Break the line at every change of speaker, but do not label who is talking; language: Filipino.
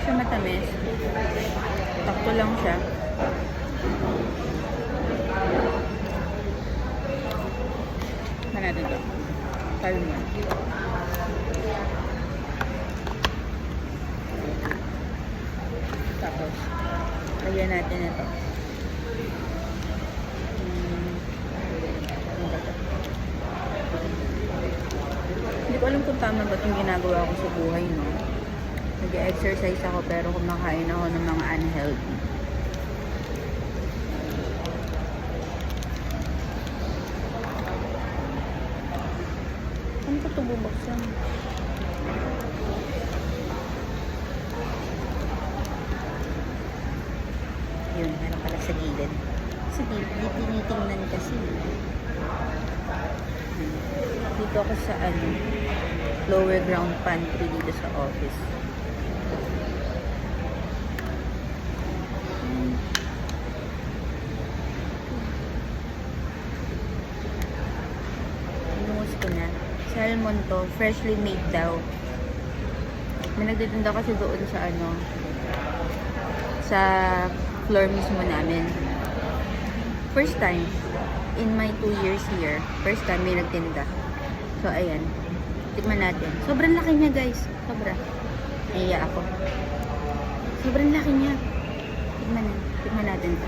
siya matamis. Takto lang siya. Natin ito. Tayo mo. Tapos, lagyan natin ito. Hindi ko alam kung tama ba itong ginagawa ko sa buhay, no? Nag-exercise ako pero kumakain ako ng mga unhealthy. Ano ko ito bubuksan? Yun, meron pala sa gilid. Kasi tinitingnan kasi. Dito ako sa lower ground pantry dito sa office. Inungus ko na. Salmon to, freshly made daw. May nagtitinda kasi doon sa sa floor mismo namin. First time in my 2 years here, first time may nagtinda. So ayan, tikman natin. Sobrang laki niya, guys. Sobra. Naiya ako. Sobrang laki niya. Tikman natin.